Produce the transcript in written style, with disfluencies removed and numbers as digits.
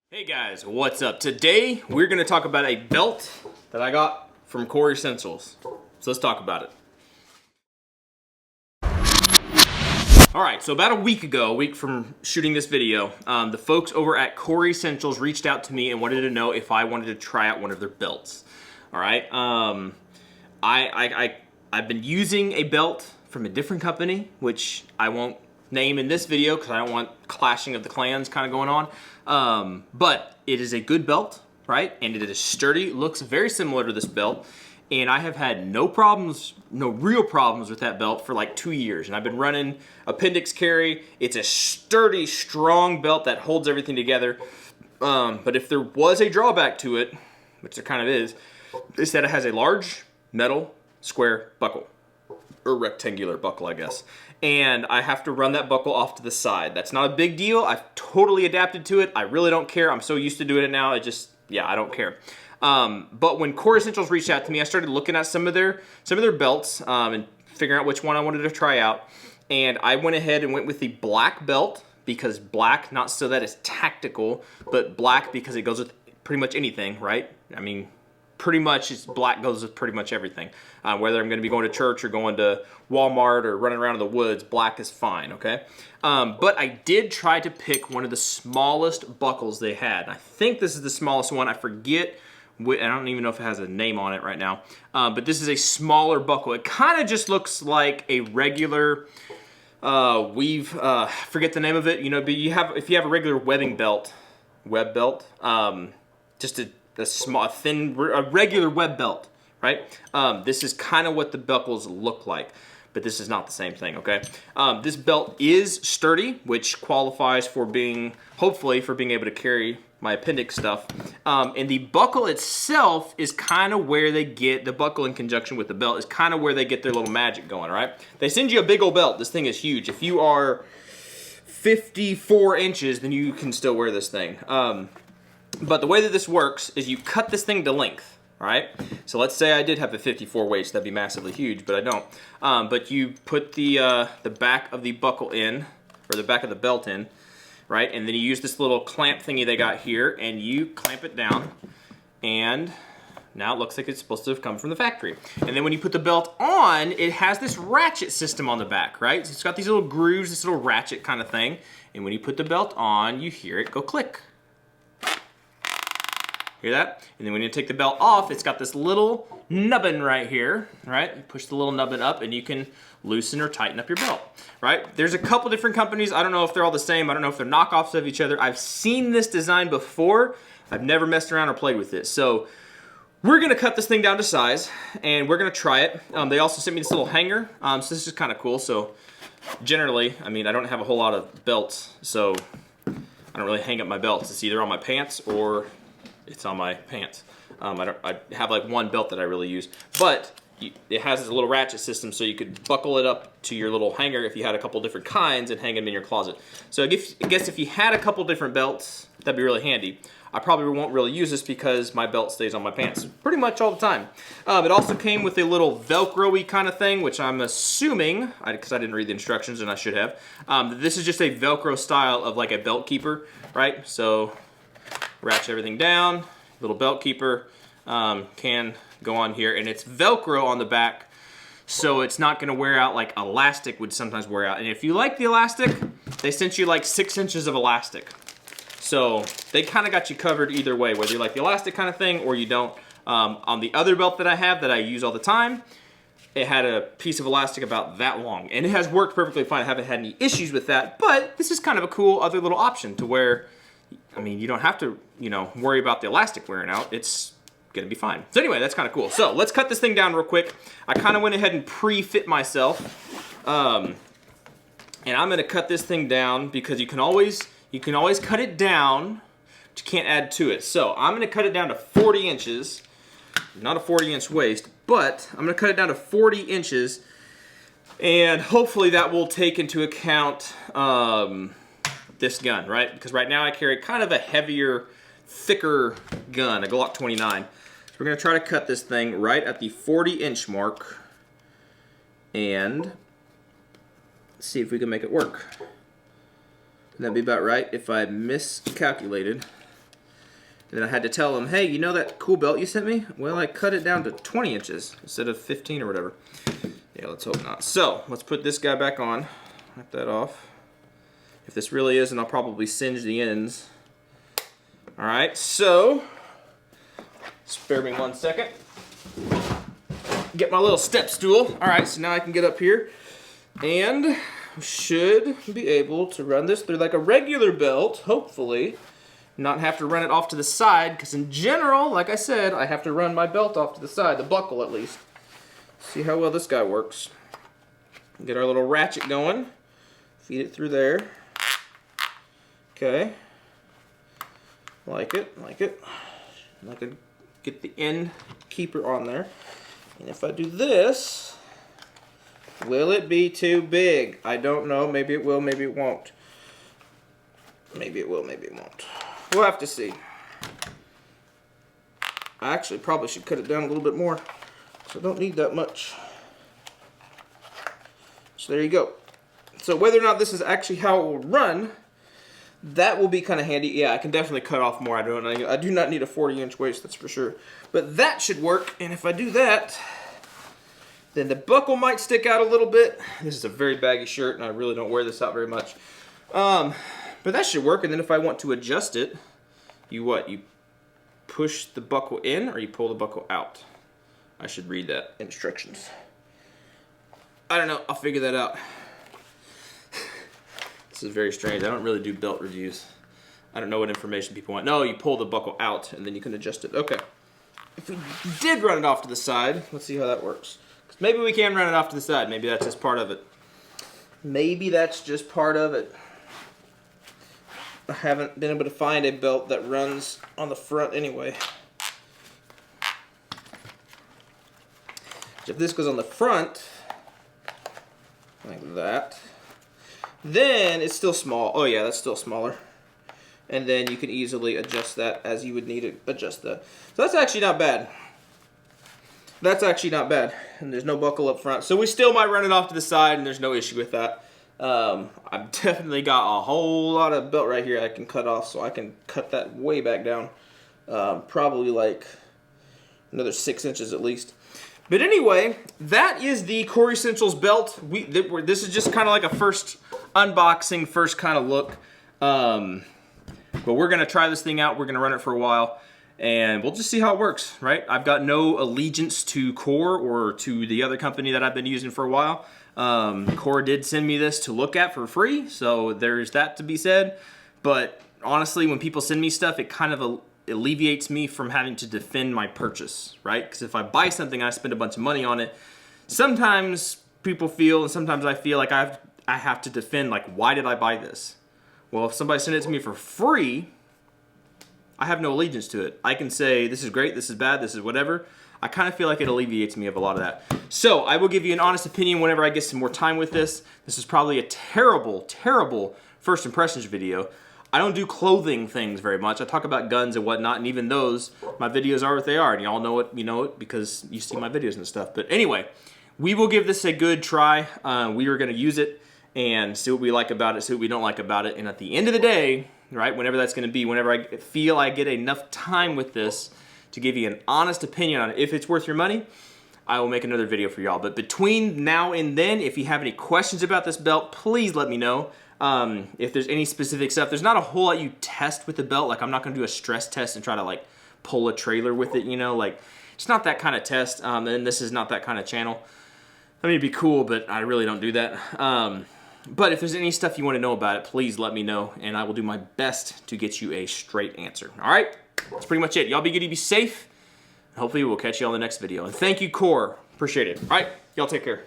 Hey guys, what's up? Today we're going to talk about a belt that I got from Core Essentials. So let's talk about it. Alright, so about a week from shooting this video, the folks over at Core Essentials reached out to me and wanted to know if I wanted to try out one of their belts. Alright, I've been using a belt from a different company, which I won't name in this video because I don't want clashing of the clans kind of going on. But it is a good belt, right? And it is sturdy, looks very similar to this belt. And I have had no real problems with that belt for like 2 years. And I've been running appendix carry. It's a sturdy, strong belt that holds everything together. But if there was a drawback to it, which there kind of is that it has a large metal square buckle. Or rectangular buckle, I guess. And I have to run that buckle off to the side. That's not a big deal. I've totally adapted to it. I really don't care. I'm so used to doing it now. I don't care. But when Core Essentials reached out to me, I started looking at some of their belts and figuring out which one I wanted to try out. And I went ahead and went with the black belt because black, not so that it's tactical, but black because it goes with pretty much anything, right? I mean, pretty much black goes with pretty much everything. Whether I'm going to be going to church or going to Walmart or running around in the woods, black is fine, okay? But I did try to pick one of the smallest buckles they had. I think this is the smallest one. I forget. I don't even know if it has a name on it right now. But this is a smaller buckle. It kind of just looks like a regular forget the name of it. You know, but if you have a regular web belt, just a regular web belt, right? This is kind of what the buckles look like, but this is not the same thing, okay? This belt is sturdy, which qualifies for hopefully for being able to carry my appendix stuff. And the buckle itself is kind of where the buckle in conjunction with the belt is kind of where they get their little magic going, right? They send you a big old belt. This thing is huge. If you are 54 inches, then you can still wear this thing. But the way that this works is you cut this thing to length, all right? So let's say I did have a 54 waist, that'd be massively huge, but I don't. But you put the back of the buckle in, or the back of the belt in, right? And then you use this little clamp thingy they got here, and you clamp it down, and now it looks like it's supposed to have come from the factory. And then when you put the belt on, it has this ratchet system on the back, right? So it's got these little grooves, this little ratchet kind of thing, and when you put the belt on, you hear it go click. Hear that? And then when you take the belt off, it's got this little nubbin right here, right? You push the little nubbin up and you can loosen or tighten up your belt, right? There's a couple different companies. I don't know if they're all the same. I don't know if they're knockoffs of each other. I've seen this design before. I've never messed around or played with it. So we're gonna cut this thing down to size and we're gonna try it. They also sent me this little hanger. So this is kind of cool. So generally, I mean, I don't have a whole lot of belts, so I don't really hang up my belts. It's either on my pants or it's on my pants. I have like one belt that I really use, but it has this little ratchet system so you could buckle it up to your little hanger if you had a couple different kinds and hang them in your closet. So I guess if you had a couple different belts, that'd be really handy. I probably won't really use this because my belt stays on my pants pretty much all the time. It also came with a little Velcro-y kind of thing, which I'm assuming, because I didn't read the instructions and I should have, this is just a Velcro style of like a belt keeper, right? So ratchet everything down, little belt keeper can go on here, and it's Velcro on the back, so it's not gonna wear out like elastic would sometimes wear out. And if you like the elastic, they sent you like 6 inches of elastic. So they kind of got you covered either way, whether you like the elastic kind of thing or you don't. On the other belt that I have that I use all the time, it had a piece of elastic about that long, and it has worked perfectly fine. I haven't had any issues with that, but this is kind of a cool other little option to where, I mean, you don't have to, worry about the elastic wearing out. It's gonna be fine. So anyway, that's kind of cool. So let's cut this thing down real quick. I kind of went ahead and pre-fit myself. And I'm gonna cut this thing down because you can always cut it down, but you can't add to it. So I'm gonna cut it down to 40 inches. Not a 40-inch waist, but I'm gonna cut it down to 40 inches. And hopefully that will take into account this gun, right? Because right now I carry kind of a heavier, thicker gun, a Glock 29. So we're gonna try to cut this thing right at the 40-inch mark and see if we can make it work. That'd be about right if I miscalculated. And then I had to tell them, hey, you know that cool belt you sent me? Well, I cut it down to 20 inches instead of 15 or whatever. Yeah, let's hope not. So, let's put this guy back on. Wipe that off. If this really is, and I'll probably singe the ends. Alright, so, spare me 1 second. Get my little step stool. Alright, so now I can get up here. And should be able to run this through like a regular belt, hopefully. Not have to run it off to the side, because in general, like I said, I have to run my belt off to the side, the buckle at least. See how well this guy works. Get our little ratchet going. Feed it through there. Okay. Like it, like it. I could get the end keeper on there. And if I do this, will it be too big? I don't know. Maybe it will, maybe it won't. Maybe it will, maybe it won't. We'll have to see. I actually probably should cut it down a little bit more, so I don't need that much. So there you go. So whether or not this is actually how it will run, that will be kind of handy. Yeah, I can definitely cut off more. I do not need a 40-inch waist, that's for sure. But that should work, and if I do that, then the buckle might stick out a little bit. This is a very baggy shirt, and I really don't wear this out very much. But that should work, and then if I want to adjust it, you push the buckle in or you pull the buckle out? I should read that instructions. I don't know, I'll figure that out. This is very strange. I don't really do belt reviews. I don't know what information people want. No, you pull the buckle out and then you can adjust it. Okay. If we did run it off to the side, let's see how that works. 'Cause maybe we can run it off to the side. Maybe that's just part of it. Maybe that's just part of it. I haven't been able to find a belt that runs on the front anyway. If this goes on the front, like that, then it's still small. Oh yeah, that's still smaller. And then you can easily adjust that as you would need to adjust that. So that's actually not bad. That's actually not bad. And there's no buckle up front. So we still might run it off to the side and there's no issue with that. I've definitely got a whole lot of belt right here I can cut off, so I can cut that way back down. Probably like another 6 inches at least. But anyway, that is the Core Essentials belt. This is just kind of like a first unboxing, first kind of look. But we're going to try this thing out. We're going to run it for a while. And we'll just see how it works, right? I've got no allegiance to Core or to the other company that I've been using for a while. Core did send me this to look at for free, so there's that to be said. But honestly, when people send me stuff, it kind of alleviates me from having to defend my purchase, right? Because if I buy something and I spend a bunch of money on it, sometimes people feel, and sometimes I feel like I have to defend, like, why did I buy this? Well, if somebody sent it to me for free, I have no allegiance to it. I can say, this is great, this is bad, this is whatever. I kind of feel like it alleviates me of a lot of that. So I will give you an honest opinion whenever I get some more time with this. This is probably a terrible, terrible first impressions video. I don't do clothing things very much. I talk about guns and whatnot, and even those, my videos are what they are, and y'all know it, you know it, because you see my videos and stuff. But anyway, we will give this a good try. We are going to use it and see what we like about it, see what we don't like about it. And at the end of the day, right, whenever that's going to be, whenever I feel I get enough time with this to give you an honest opinion on it, if it's worth your money, I will make another video for y'all. But between now and then, if you have any questions about this belt, please let me know. If there's any specific stuff, there's not a whole lot you test with the belt. Like, I'm not going to do a stress test and try to, like, pull a trailer with it, you know? Like, it's not that kind of test, and this is not that kind of channel. I mean, it'd be cool, but I really don't do that. But if there's any stuff you want to know about it, please let me know, and I will do my best to get you a straight answer. All right? That's pretty much it. Y'all be good, be safe. Hopefully we'll catch you on the next video. And thank you, Core. Appreciate it. All right? Y'all take care.